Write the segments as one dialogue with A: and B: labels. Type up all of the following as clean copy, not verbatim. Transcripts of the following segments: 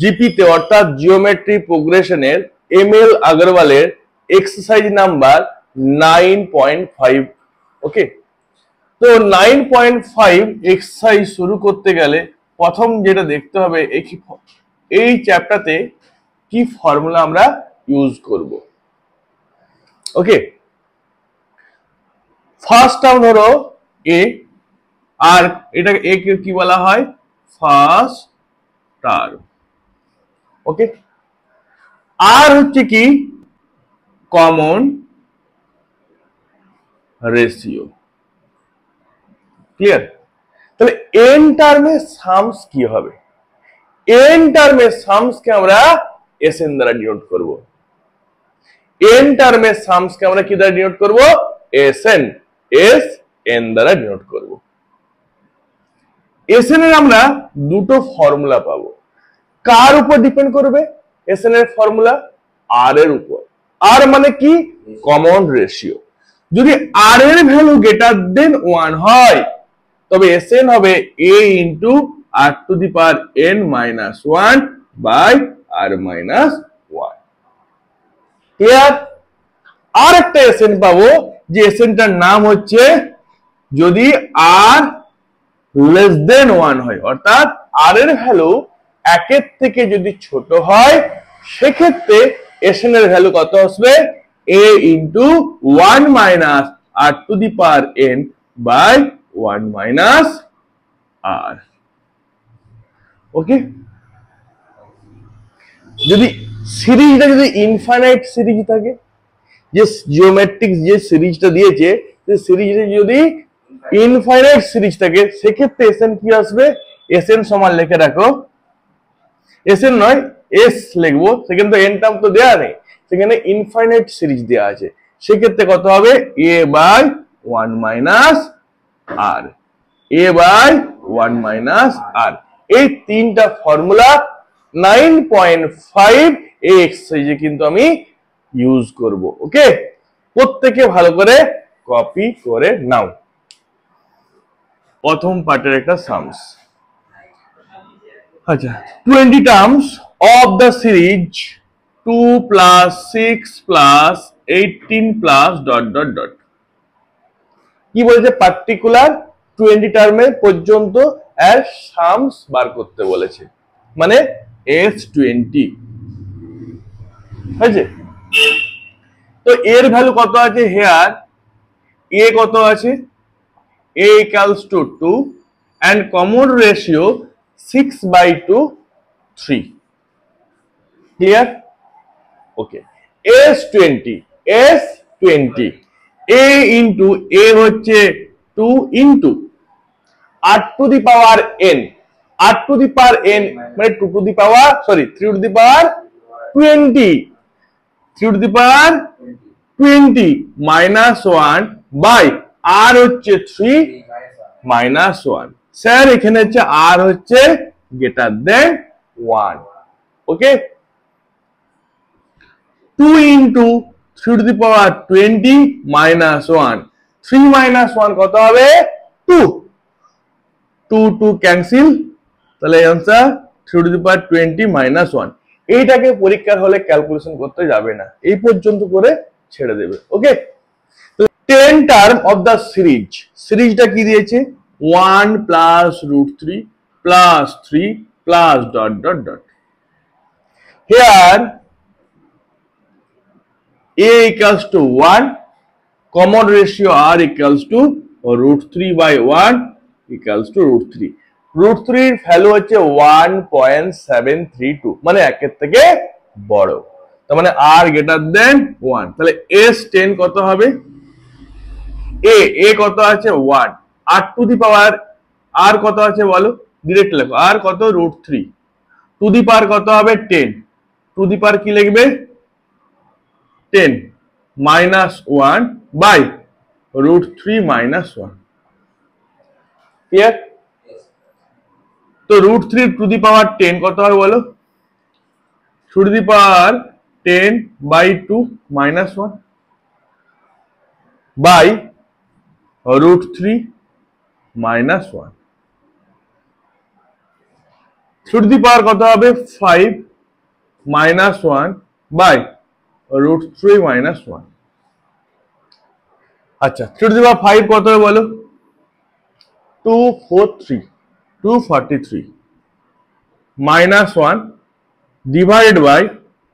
A: জিপিতে অর্থাৎ geometry প্রোগ্রেশনের ML আগরওয়ালের exercise number 9.5। ওকে, তো 9.5 exercise শুরু করতে গেলে প্রথম যেটা দেখতে হবে এই চ্যাপ্টারতে কি ফর্মুলা আমরা ইউজ করব। ওকে, ফার্স্ট টার্ম ধরো এ, আর এটা এ কে কি বলা হয়, ফার্স্ট টার্ম। ওকে, আর হচ্ছে কি কমন রেশিও। ক্লিয়ার? তাহলে এন টার্মে সামস কি হবে? এন টার্মে সামস কে আমরা এস এন দ্বারা ডিনোট করব। এন টার্মে সামস কে আমরা কি দ্বারা ডিনোট করব? এস এন দ্বারা ডিনোট করব। এস এন এর আমরা দুটো ফর্মুলা পাবো। কার উপর ডিপেন্ড করবে এস এন এর ফর্মুলা? আর এর উপর। আর মানে কি? Common ratio. যদি আর এর ভ্যালু গ্রেটার দেন 1 হয় তবে এস এন হবে a into r to the power n minus 1 by r minus 1। Clear? আর একটা এস এন পাবো, যে এস এন টার নাম হচ্ছে যদি আর লেস দেন 1 হয়, অর্থাৎ আর এর ভ্যালু 1 এর থেকে যদি ছোট হয় সেক্ষেত্রে এস এন এর ভ্যালু কত আসবে? a into 1 minus r to the power n by 1 minus r. Okay, যদি সিরিজটা যদি ইনফাইনাইট সিরিজ থাকে, যে জিওমেট্রিক যে সিরিজটা দিয়েছে সেই সিরিজে যদি ইনফাইনাইট সিরিজ থাকে সেক্ষেত্রে এস এন কি আসবে? এস এন সমান লিখে রাখো, এস এন নয় এস লিখবো, সেখানে তো এন টার্ম তো দেয়া নেই, সেখানে ইনফাইনাইট সিরিজ দেয়া আছে। সেক্ষেত্রে কত হবে? a by 1 minus r, a by 1 minus r. এই তিনটা ফর্মুলা 9.5 এই এক্সারসাইজে কিন্তু আমি ইউজ করব। ওকে, প্রত্যেকে ভালো করে কপি করে নাও। প্রথম পার্টের একটা সামস। আচ্ছা, 20 terms of the series 2 plus 6 plus 18 plus dot dot dot. কি বলেছে? পার্টিকুলার 20 টার্মে পর্যন্ত এর সামস বার করতে বলেছে, মানে S20। হয়েছে? তো এর ভ্যালু কত আছে? হেয়ার এ কত আছে? a equals to 2 and common ratio 6/2 3। clear? okay, S20 a into a হচ্ছে 2 into r to the power n, r to the power n মানে 2 to the power 3 to the power 20, 3 to the power 20 minus 1 by r হচ্ছে 3 minus 1। Sir এখানে হচ্ছে আর হচ্ছে greater than 1। Okay, 2 into 3 to the power 20 minus 1, 3 minus 1 কত হবে? 2, 2 cancel, তাহলে answer 3 to the power 20 minus 1। এইটাকে পরীক্ষার হলে ক্যালকুলেশন করতে যাবে না, এই পর্যন্ত করে ছেড়ে দেবে। ওকে, তো 10 টার্ম অফ দ্য সিরিজ, সিরিজটা কি দিয়েছে? 1 plus √3 plus 3 plus dot dot dot. Here a equals to 1, common ratio r equals to √3 by 1 equals to √3। √3 এর ভ্যালু হচ্ছে 1.732, মানে 1 এর থেকে বড়, তার মানে r গ্রেটার দেন 1। তাহলে S10 কত হবে? a কত আছে? 1, r to the power r কত আছে বলো, ডিরেক্ট লেখো, r কত? √3, টু দি পাওয়ার কত হবে? 10, টু দি পাওয়ার কি লিখবে? 10 minus 1 by √3 minus 1। clear? তো √3 টু দি পাওয়ার 10 কত হবে বলো? Two the power 10 by 2 minus 1 by √3 minus 1। 3 to the পাওয়ার কত হবে 5 minus 1 by root 3 minus 1। আচ্ছা 3 টু দি পাওয়ার 5 কত হবে বলো 243 minus 1 divided by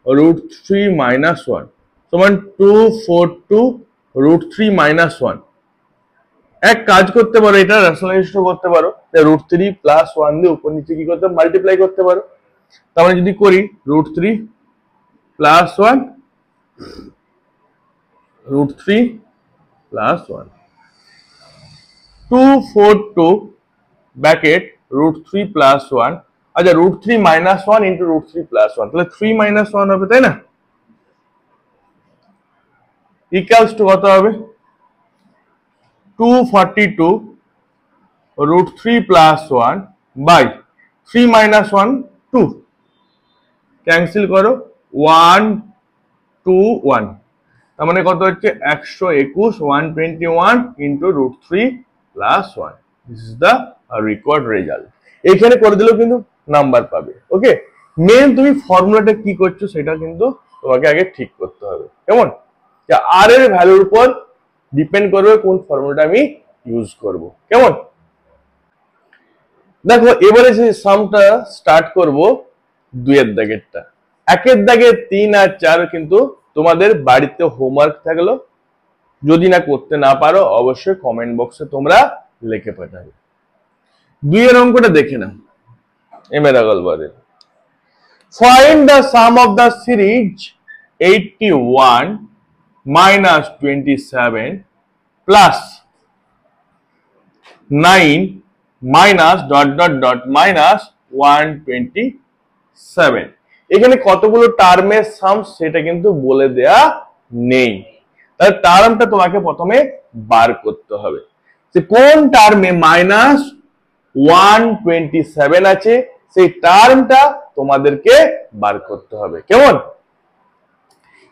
A: root 3 minus 1 সমান 242 root 3 minus 1। এক কাজ করতে পারো, এটা রেশনালাইজ করতে পারো, root 3 plus 1 দিয়ে উপর নিচে কি করতে মাল্টিপ্লাই করতে পারো। তার মানে যদি করি root 3 plus 1 root 3 plus 1 242 bracket root 3 plus 1 আচ্ছা root 3 minus 1 into root 3 plus 1 তাহলে 3 minus 1 হবে তাই না equals to কত হবে 242 root 3 plus 1 by 3 minus 1 2 cancel করো 1 2 1 তার মানে কত হচ্ছে 121 121 into root 3 plus 1 this is the required result। এখানে করে দিলেও কিন্তু নাম্বার পাবে। ওকে মেন তুমি ফর্মুলাটা কি করছো সেটা কিন্তু তোমাকে আগে ঠিক করতে হবে কেমন যে আর এর ভ্যালুর উপর ডিপেন্ড করবে কোন ফর্মুলাটা আমি ইউজ করব কেমন। দেখো এবারে যে সামটা স্টার্ট করব 2 এর দাগেরটা। 1 এর দাগে 3 আর 4 কিন্তু তোমাদের বাড়িতে হোমওয়ার্ক থাকলো, যদি না করতে না পারো অবশ্যই কমেন্ট বক্সে তোমরা লিখে পাঠাবে। 2 এর অঙ্কটা দেখে নাও। এমেরাগল বলে find the some of the series 81 minus 27 plus 9 minus dot dot dot minus 127। এখানে কতগুলো টার্মের সাম সেটা কিন্তু বলে দেয়া নেই, তাহলে টার্মটা তোমাকে প্রথমে বার করতে হবে যে কোন টার্মে মাইনাস 127 আছে সেই টার্মটা তোমাদেরকে বার করতে হবে কেমন।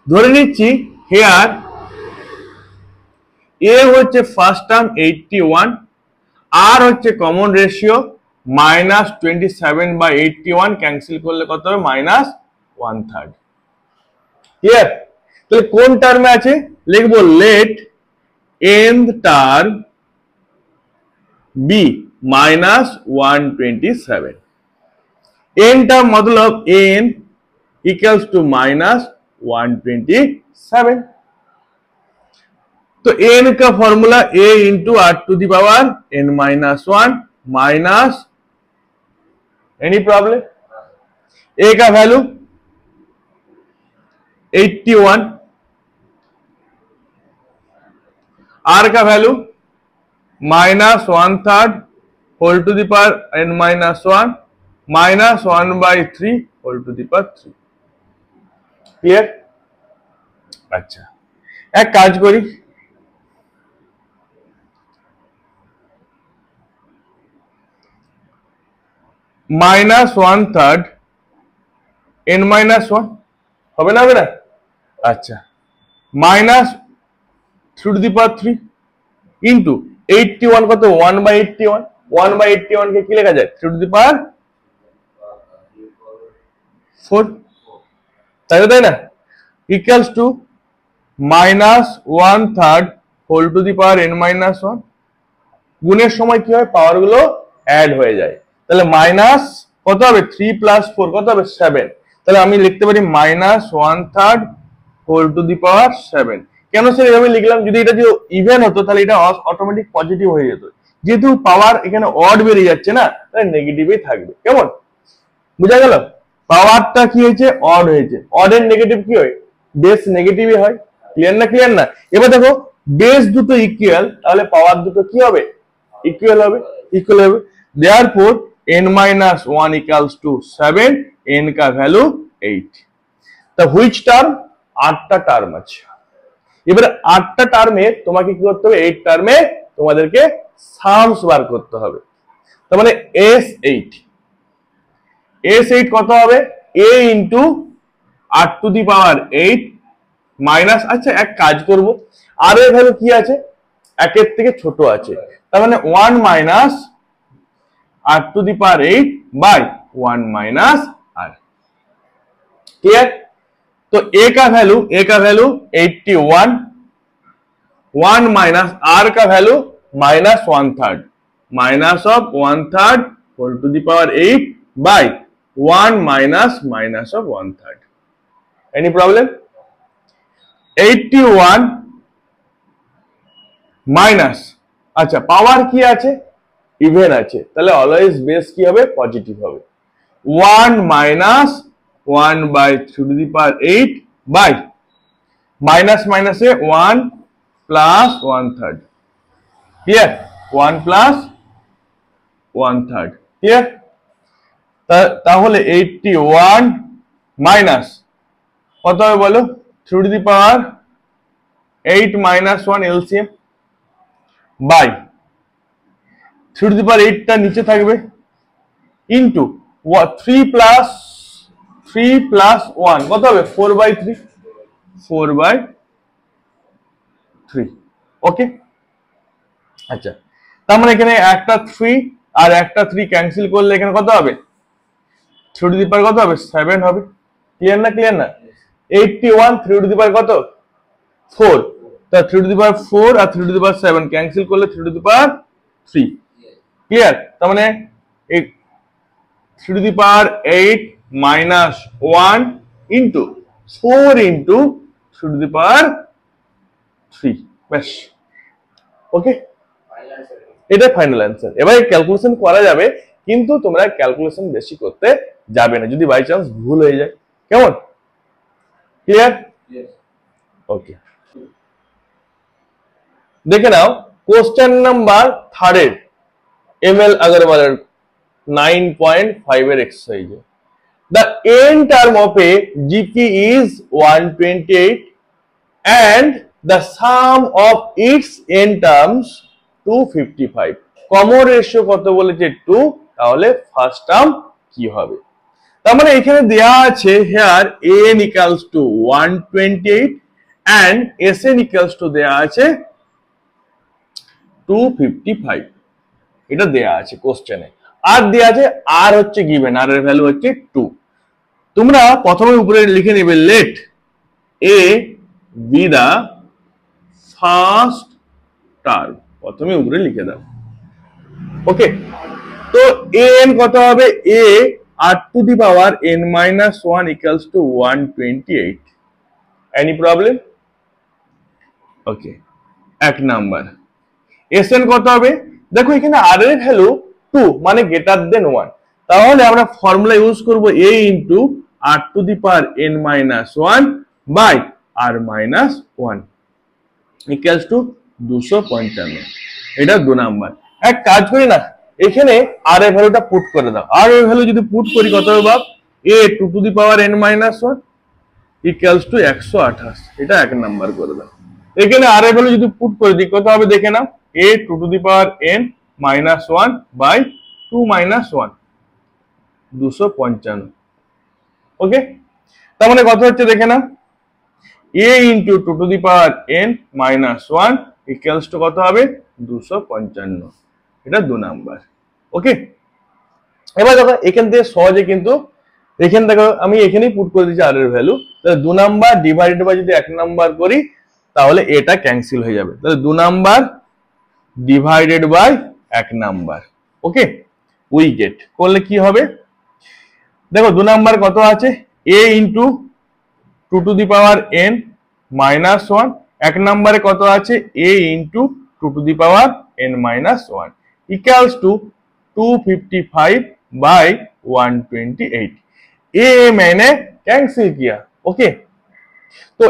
A: ধরে নিচ্ছি হেয়ার এ হচ্ছে ফার্স্ট টার্ম 81 আর হচ্ছে common ratio minus 27 by 81 cancel করলে কত হবে মাইনাস 1/3 ক্লিয়ার। তাহলে কোন টার্মে আছে লিখবো let nth term be minus 127 n term मतलब n इक्वल्स टू माइनस 127। तो n का formula a into r to the power n minus 1 minus any problem a का वैल्यू 81 r का value minus 1/3 whole to the power n minus 1 minus 1/3 whole to the power 3 clear. अच्छा एक काज करी minus 1/3 n minus 1 হবে না বেটা। আচ্ছা minus 3 to the power 3 into 81 কত 1/81 1/81 কে কি লেখা যায় 3 টু দি পাওয়ার 4 তাই না equals to minus 1/3 whole to the power n minus 1 গুণের সময় কি হয় পাওয়ার গুলো অ্যাড হয়ে যায় তাহলে মাইনাস কত হবে 3 প্লাস 4 কত হবে 7 তাহলে আমি লিখতে পারি minus 1/3 whole to the power 7 কেন স্যার এভাবে লিখলাম যদি এটা যদি ইভেন হতো তাহলে এটা অটোমেটিক পজিটিভ হয়ে যেত যেহেতু পাওয়ার এখানে অড বেরিয়ে যাচ্ছে না তাহলে নেগেটিভই থাকবে কেমন বুঝা গেল পাওয়ারটা কি হয়েছে অড হয়েছে অড এর নেগেটিভ কি হয় বেস নেগেটিভই হয় ক্লিয়ার না এবার দেখো বেস দুটো ইকুয়াল তাহলে পাওয়ার দুটো কি হবে ইকুয়াল হবে therefore n minus 1 equals to 7 n का वैल्यू 8 तो which term 8টা টার্ম আছে এবার 8টা টার্মে তোমাকে কি করতে হবে 8 টার্মে তোমাদেরকে সামস বার করতে হবে তার মানে s8 কত হবে a into r to the power 8 minus আচ্ছা এক কাজ করব r এর ভ্যালু কি আছে 1 এর থেকে ছোট আছে তার মানে 1 minus r to the power 8 by 1 minus r। Clear? तो a का वैल्यू 81, 1 माइनस r का value minus 1/3, minus of 1/3 whole to the power 8 by 1 minus minus of 1/3। Any problem? 81 minus, আচ্ছা পাওয়ার কি আছে? ইভেন আছে, তাহলে অলওয়েজ বেস কি হবে? পজিটিভ হবে। 1 minus 1 by 3 to the power 8 by minus মাইনাসে 1 প্লাস 1/3। ক্লিয়ার? 1 প্লাস 1/3। ক্লিয়ার? তাহলে 81 মাইনাস কত হবে বলো? 3 to the power 8 minus 1 LCM by 3 to the power 8 টা নিচে থাকবে ইনটু 3 প্লাস 1 কত হবে? 4/3, 4/3। ওকে, আচ্ছা তার মানে এখানে একটা 3 আর একটা 3 ক্যান্সেল করলে এখানে কত হবে? 3 টু দি পাওয়ার কত হবে? 7 হবে। ক্লিয়ার না? ক্লিয়ার না? 81 3 টু দি পাওয়ার কত? 4, তা 3 টু দি পাওয়ার 4 আর 3 টু দি পাওয়ার 7 ক্যান্সেল করলে 3 টু দি পাওয়ার 3। ক্লিয়ার? তার মানে 3 to the power 8 minus 1 into 4 into 3 to the power 3। বেশ, ওকে, এটা ফাইনাল অ্যান্সার। এবারে ক্যালকুলেশন করা যাবে, কিন্তু তোমরা ক্যালকুলেশন বেশি করতে যাবে না যদি বাই চান্স ভুল হয়ে যায়। কেমন? ক্লিয়ার? ওকে, দেখে নাও কোশ্চেন নাম্বার 3 ML আগরওয়ালের 9.5 এর এক্সারসাইজে the n term of a GP is 128 and the sum of its n terms 255। Common ratio কত বলেছে? 2। তাহলে ফার্স্ট টার্ম কি হবে? তার মানে এখানে দেয়া আছে here n equals to 128 and Sn equals to দেয়া আছে 255। এটা দেয়া আছে কোশ্চেনে, আর দেয়া আছে r হচ্ছে গিভেন, r এর ভ্যালু হচ্ছে 2। তোমরা প্রথমে উপরে লিখে নেবে let a be the first term, প্রথমে উপরে লিখে দাও। ওকে, তো n কত হবে? a r to the power n minus 1 equals to 128। Any problem? Okay, এক নাম্বার। Sn কত হবে? দেখো এখানে r এর ভ্যালু 2 মানে গ্রেটার দেন 1, তাহলে আমরা ফর্মুলা ইউজ করব a into r to the power n minus 1 by r minus 1 equals to 255। এটা 2 নাম্বার। এক কাজ করি না, এখানে r এর ভ্যালুটা পুট করে দাও। r এর ভ্যালু যদি পুট করি কত হবে বাপ? a 2 to the power n minus 1 equals two 128। এটা এক নাম্বার করে দাও। এখানে r এর ভ্যালু যদি পুট করে দিই কত হবে দেখে নাও? a 2 to the power n minus 1 by 2 minus 1 255। Okay, তার মানে কত হচ্ছে দেখে নাও? a into 2 to the power n minus 1 equals to কত হবে? 255। এটা 2 নাম্বার। ওকে, এবার দেখো এখান থেকে সহজে কিন্তু এখানে দেখো আমি এখানেই পুট করে দিচ্ছি r এর ভ্যালু, তাহলে 2 নাম্বার ডিভাইডেড বাই যদি 1 নাম্বার করি তাহলে এটা ক্যান্সেল হয়ে যাবে, তাহলে 2 number divided by 1 number. Okay, we get করলে কি হবে? দেখো 2 নাম্বার কত আছে? a into 2 to the power n minus 1, 1 নম্বরে কত আছে? a into 2 to the power n minus 1 equals to 255 by 128। a मैंने कैंसिल किया। ओके, तो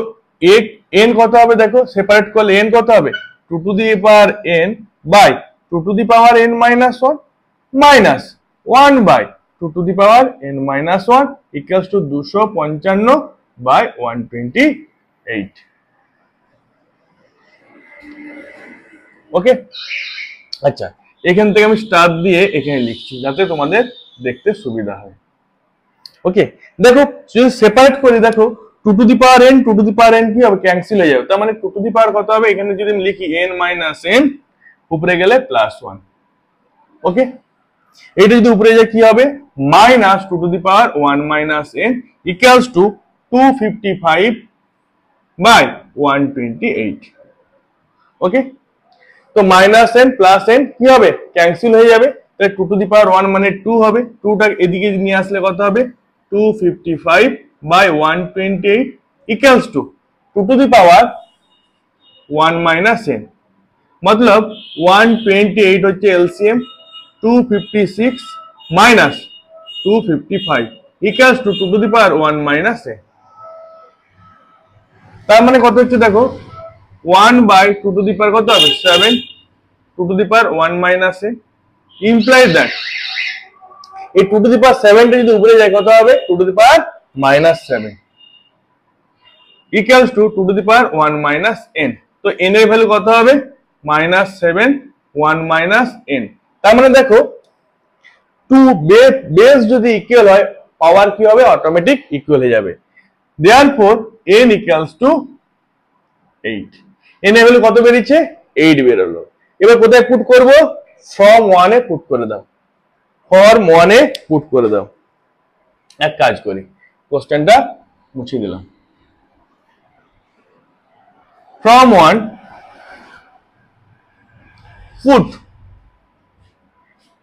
A: एक n কত হবে দেখো, সেপারেট করলে n কত হবে? 2 to the power n by 2 to the power n minus 1 minus 1 by 2 to the power n minus 1 equals to 255 by 128। Okay, আচ্ছা এখান থেকে আমি স্টার দিয়ে এখানে লিখছি যাতে তোমাদের দেখতে সুবিধা হয়। ওকে, দেখো যদি সেপারেট করি দেখো 2 to the power n 2 to the power n কি হবে? ক্যান্সেল হয়ে যাবে, তার মানে 2 টু দি পাওয়ার কত হবে? এখানে যদি আমি লিখি n minus n উপরে গেলে প্লাস 1। ওকে, এটা যদি উপরে যায় কি হবে, minus 2 to the power 1 minus n equals to 255 by 128। Okay, তো মাইনাস n প্লাস n কি হবে, ক্যান্সেল হয়ে যাবে, তাহলে 2 টু দি পাওয়ার 1 মানে 2 হবে, 2টা এদিকে নিয়ে আসলে কত হবে 255 by 128 equals to 2 to the power 1 minus n, मतलब 128 হচ্ছে LCM 256 minus 255 equals to 2 to the power 1 minus n। তার মানে কত হচ্ছে দেখো 1 বাই 2 টু দি পাওয়ার কত হবে 7, 2 to the power 1 minus n implies that এই 2 টু দি পাওয়ার 7 টা যদি উপরে যায় কত হবে 2 to the power minus 7 equals to 2 to the power 1 minus n। তো n এর ভ্যালু কত হবে মাইনাস 7 1 মাইনাস n। তার মানে দেখো 2 বেস যদি ইকুয়াল হয় পাওয়ার কি হবে অটোমেটিক ইকুয়াল হয়ে যাবে। Therefore n equals two 8। n এর ভ্যালু কত বেরিয়েছে 8 বেরোলো। এবার কোথায় পুট করব, ফ্রম 1 এ পুট করে দাও, ফর্ম 1 এ পুট করে দাও। এক কাজ করি, কোশ্চেনটা মুছে দিলাম। From 1 put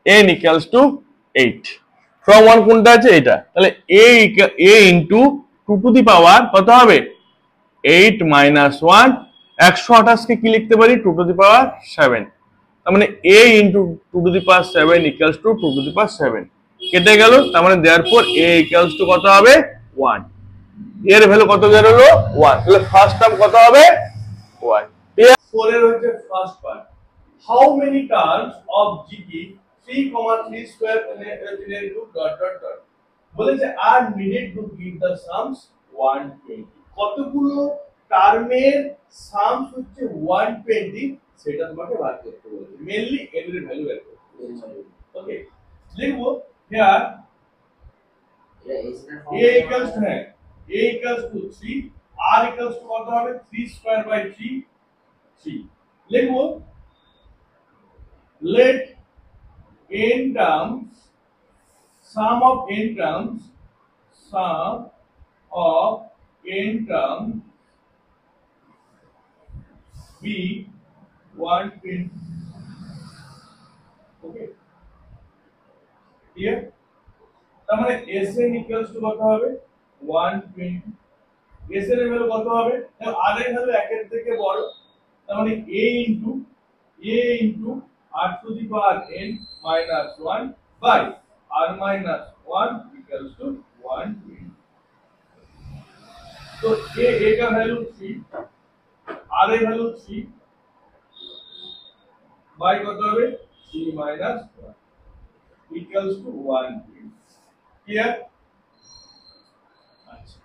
A: n equals to 8। from 1 কোনটা আছে এটা, তাহলে a into 2 to the power কত হবে 8 minus 1, 128 কে কি লিখতে পারি 2 to the power 7, তার মানে a into 2 to the power 7 equals to 2 to the power 7 কেটে গেল, তার মানে therefore a equals to কত হবে 1, এর ভ্যালু কত বেরোলো 1, তাহলে ফার্স্ট টার্ম কত হবে 1। 4 এর হচ্ছে first part, how many terms of GT 3, 3 square related to dot dot dot বলেছে are needed to give the sums 120। কতগুলো টার্মের সামস হচ্ছে 120 সেটা তোমাকে বার করতে বলেছে, মেইনলি এর ভ্যালু বের করতে বলেছে। ওকে, লিখবো here a equals to a equals to 3, r equals to কত হবে 3 square by 3 3। লিখবো let n terms sum of n terms be 120। Okay, clear? তার মানে sn equals to কত হবে 120, sn এর ভ্যালু কত হবে, r এর ভ্যালু 1 এর থেকে বড়, তার মানে a into r to the power n minus 1 by r minus 1 equals to 120। तो a का वैल्यू 3, r এর ভ্যালু 3 by কত হবে 3 minus 1 equals to 120। ক্লিয়ার? আচ্ছা,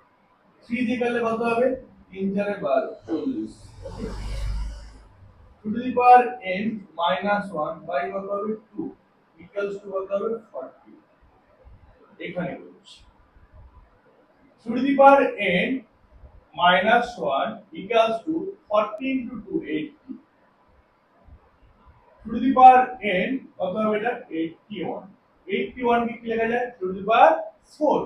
A: 3 দিয়ে করলে কত হবে 3 4 12 40। ওকে, 2 to the power n minus 1 by কত হবে 2 equals to কত হবে 40। এখানে বলছি 2 to the power n minus 1 equals to 40 into 2 80। 2 to the power n কত হবে এটা 81, 81 কে কি লেখা যায় 2 to the power 4।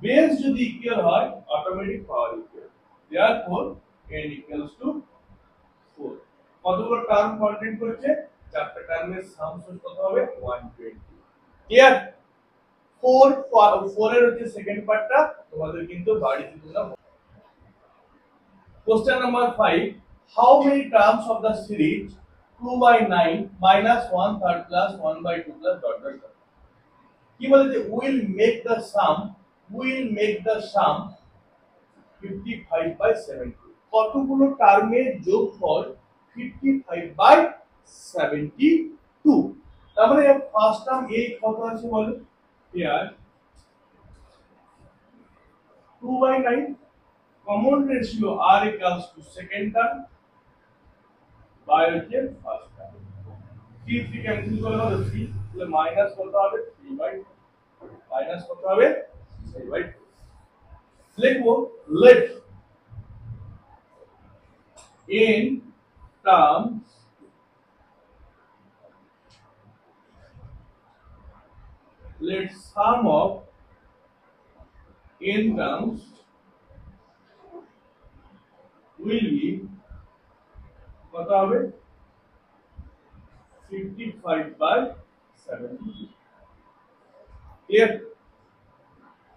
A: বেস যদি ইকুয়াল হয় automatic power equal, therefore n equals to 4। কতগুলো টার্ম কন্টেন্ট করছে, চারটা টার্মের সাম কত হবে 120। ক্লিয়ার? 4 এর হচ্ছে সেকেন্ড পার্টটা তোমাদের কিন্তু বাড়িতে তোমরা। Question number 5, how many terms of the series 2 by 9 minus 1/3 plus 1 by 2 plus dot dot dot কি বলেছে will make the sum 55 by 70। কতগুলো টার্মের যোগফল 55 by 72। তার মানে ফার্স্ট টার্ম a কত আছে বলো, here 2 by 9 common ratio r equals to second term by হচ্ছে ফার্স্ট টার্ম, 3 3 ক্যান্সেল করলে হবে 3, তাহলে মাইনাস কত হবে 3 by মাইনাস কত হবে 3 by 2। লিখবো let n terms let sum of n terms will be কত হবে 55/72 clear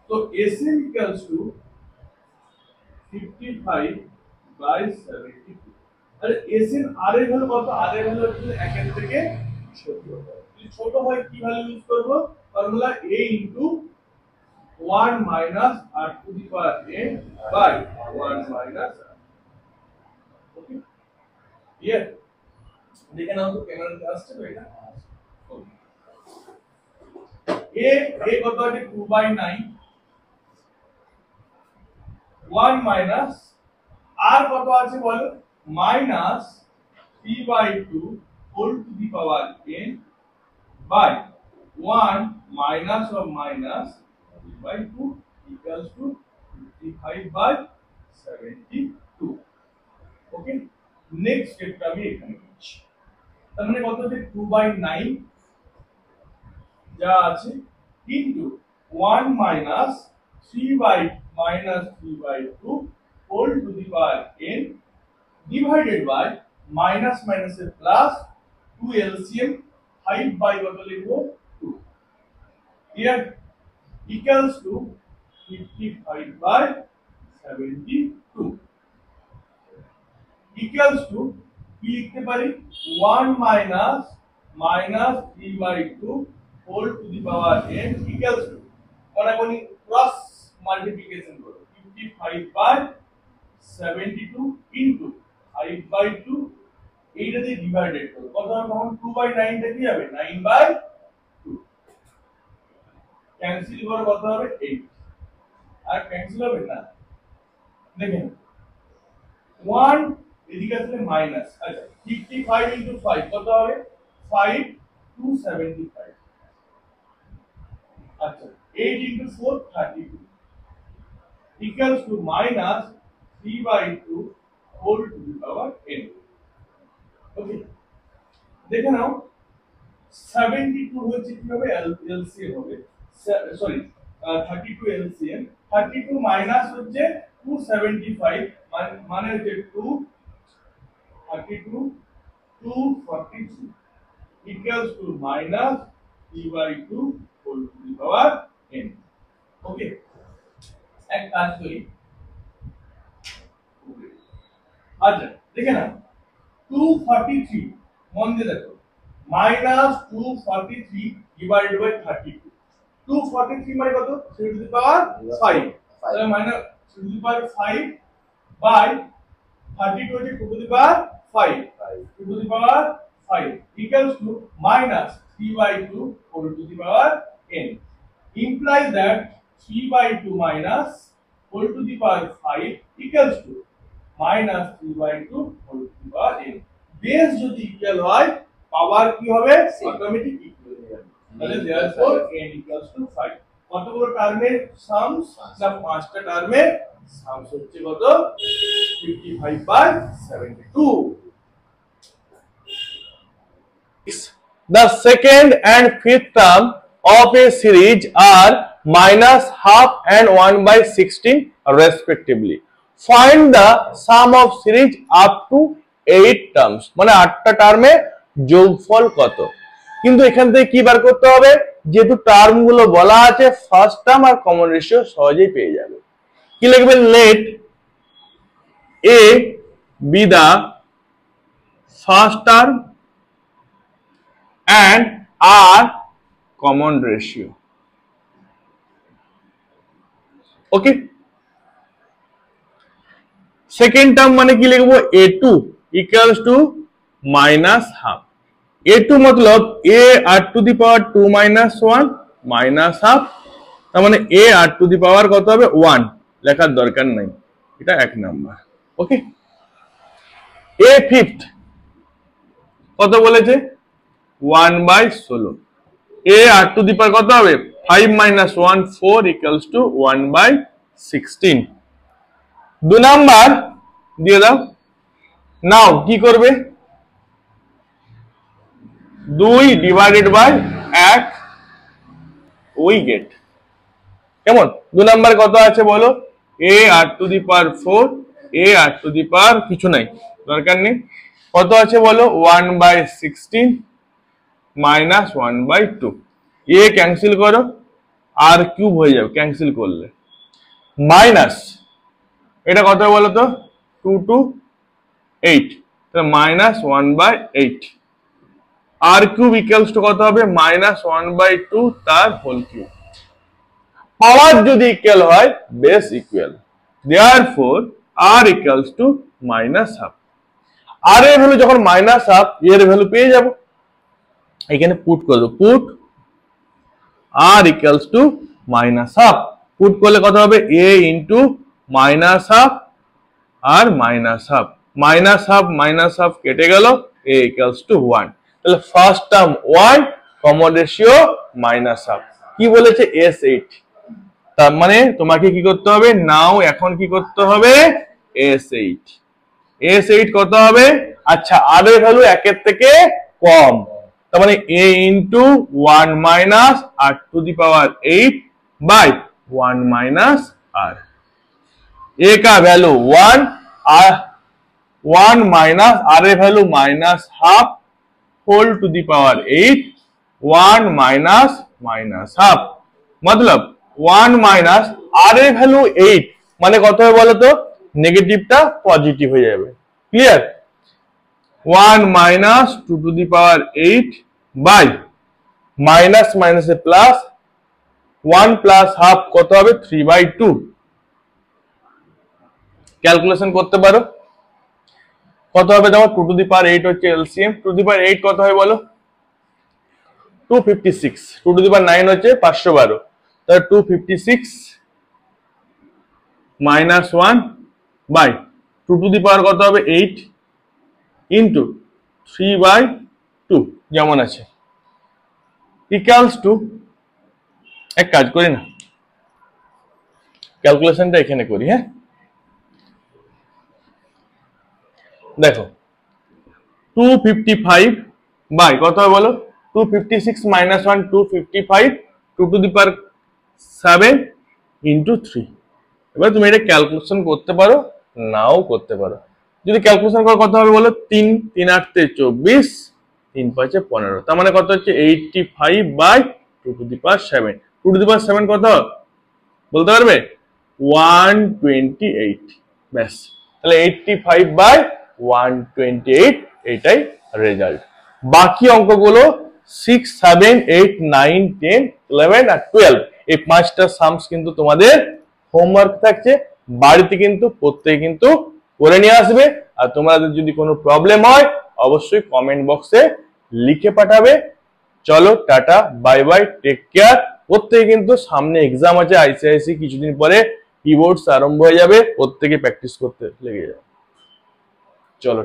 A: so Sn equals to 55/72 আরে Sn r এর ভ্যালু কত r এর ভ্যালু হচ্ছে 1 এর থেকে ছোট যদি ছোট হয় কি ভ্যালু ইউজ করব formula a into 1 minus r to the power n by 1 minus r okay clear দেখে নাও তো কেমন আসছে তো এটা a কত আছে 2/9 1 minus r কত আছে বলো minus 3/2 whole to the power n by 1 minus of minus 3/2 equals to 55/72 okay next step আমি এখানে করছি তার মানে কত হচ্ছে 2/9 যা আছে into 1 minus 3/2 whole to the power n divided by minus minus এর plus 2 LCM 5 by কত লিখবো 2 here equals to 55/72 equals to কি লিখতে পারি 1 minus minus 3/2 whole to the power n equals to কোনাকুনি ক্রস মাল্টিপ্লিকেশন করো 55/72 into 5/2 এইটা দিয়ে ডিভাইডেড করো কত হবে তখন 2/9 টা কি হবে 9/2 ক্যান্সেল করো কত হবে 8 আর ক্যান্সেল হবে না দেখেন 1 এদিকে আসলে মাইনাস আচ্ছা 55 into 5 কত হবে 5 275 আচ্ছা 8 into 4 32 equals to minus 3/2 whole to the power n ওকে দেখে নাও 72 হচ্ছে কি হবে এলসিএম হবে সরি 32 এলসিএম 32 মাইনাস হচ্ছে 275 মানে হচ্ছে 2 32 242 equals to minus 3/2 whole to the power n ওকে এক কাজ করি আচ্ছা দেখে না 243 মন দিয়ে দেখো minus 243 divided by 32 243 মানে কত 3 to the power 5 তাহলে minus 3 to the power 5 by 32 হচ্ছে 2 to the power 5 2 to the power 5 equals to minus 3/2 whole to the power n implies that 3/2 minus whole to the power 5 equals to minus 3/2 whole to the power n base যদি equal হয় পাওয়ার কি হবে automatic equal হয়ে যাবে তাহলে therefore n equals to 5 কতগুলো টার্মের সামস না পাঁচটা টার্মের সামস হচ্ছে কত 55/72 The second and fifth term of a series are minus half and 1/16 respectively. Find the sum of series up to 8 terms. মানে 8টা টার্মে যোগফল কত কিন্তু এখান থেকে কি বার করতে হবে যেহেতু টার্ম গুলো বলা আছে ফার্স্ট টার্ম আর কমন রেশিও সহজেই পেয়ে যাবে কি লিখবেন let a be the first term and r common ratio okay second term মানে কি লিখবো a2 equals to minus half a2 मतलब a r to the power 2 minus 1 minus half তার মানে a r to the power কত হবে 1 লেখার দরকার নাই এটা এক নাম্বার ওকে a fifth কত বলেছে 1/16 a r to the power কত হবে 5 minus 1 4 equals to 1/16 দু নাম্বার দিয়ে দাও নাও কি করবে 2 ডিভাইডেড বাই 1 ওই গেট। কেমন? 2 নাম্বার কত আছে বলো? a r to the power 4 a r to the power কিছু নাই, দরকার নেই। কত আছে বলো? 1/16 minus 1/2। a ক্যান্সেল করো, আর কিউব হয়ে যাবে ক্যান্সেল করলে, মাইনাস এটা কত বলো তো? 2 to 8, তাহলে মাইনাস 1/8। আর কিউব ইকুয়ালস টু কত হবে? মাইনাস 1/2 তার হোল কিউব। পাওয়ার যদি ইকুয়াল হয়, base equal, therefore r equals to minus half. আর এর ভ্যালু যখন মাইনাস হাফ, এর ভ্যালু পেয়ে যাব, এখানে পুট করব, put r equals to minus half. Put করলে কত হবে? a ইন্টু মাইনাস হাফ আর মাইনাস হাফ, মাইনাস হাফ কেটে গেল, a ইকুয়ালস টু 1। তাহলে first term 1, common ratio minus half. কি বলেছে? s8। তার মানে তোমাকে কি করতে হবে? নাও এখন কি করতে হবে? s8 কত হবে? আচ্ছা, r এর ভ্যালু 1 এর থেকে কম, তার মানে a into 1 minus r to the power 8 by 1 minus r। a का वैल्यू 1 और 1 माइनस r ए value minus half whole to the power 8 1 minus minus half, मतलब 1 माइनस r ए वैल्यू 8 মানে কত হবে বলো তো? নেগেটিভটা পজিটিভ হয়ে যাবে। Clear? 1 minus 2 to the power 8 by minus মাইনাসে প্লাস 1 প্লাস হাফ কত হবে? 3/2। ক্যালকুলেশন করতে পারো কত হবে? দেখো 2 টু দি পাওয়ার 8 হচ্ছে এলসিএম, 2 টু দি পাওয়ার 8 কত হয় বলো? 256। 2 টু দি পাওয়ার 9 হচ্ছে 512, তাহলে 256 মাইনাস 1 বাই 2 টু দি পাওয়ার কত হবে? 8 ইন্টু 3/2 যেমন আছে, ইকুয়ালস টু, এক কাজ করি না, ক্যালকুলেশনটা এখানে করি। হ্যাঁ, দেখো 255 বাই কত হবে বলো? 256 minus 1 255, 2 to the power 7 into 3। এবার তুমি এটা ক্যালকুলেশন করতে পারো, নাও করতে পারো। যদি ক্যালকুলেশন করো কত হবে বলো? 3 3 8 24 3 5 15, তার মানে কত হচ্ছে? 85 by 2 to the power 7। 2 to the power 7 কত বলতে পারবে? 128। ব্যাস, তাহলে 85 বাই 128 এটাই রেজাল্ট। বাকি অঙ্কগুলো 6 7 8 9 10 11 আর 12, এই 5টা সামস কিন্তু তোমাদের হোমওয়ার্ক থাকছে, বাড়িতে কিন্তু প্রত্যেকে কিন্তু করে নিয়ে আসবে। আর তোমাদের যদি কোনো প্রবলেম হয় অবশ্যই কমেন্ট বক্সে লিখে পাঠাবে। চলো tata, bye bye, take care. প্রত্যেকে কিন্তু সামনে এক্সাম আছে আইসিআইসি, কিছুদিন পরে কিবোর্ডস আরম্ভ হয়ে যাবে, প্রত্যেকে প্র্যাকটিস করতে লেগে যাবে। চলো।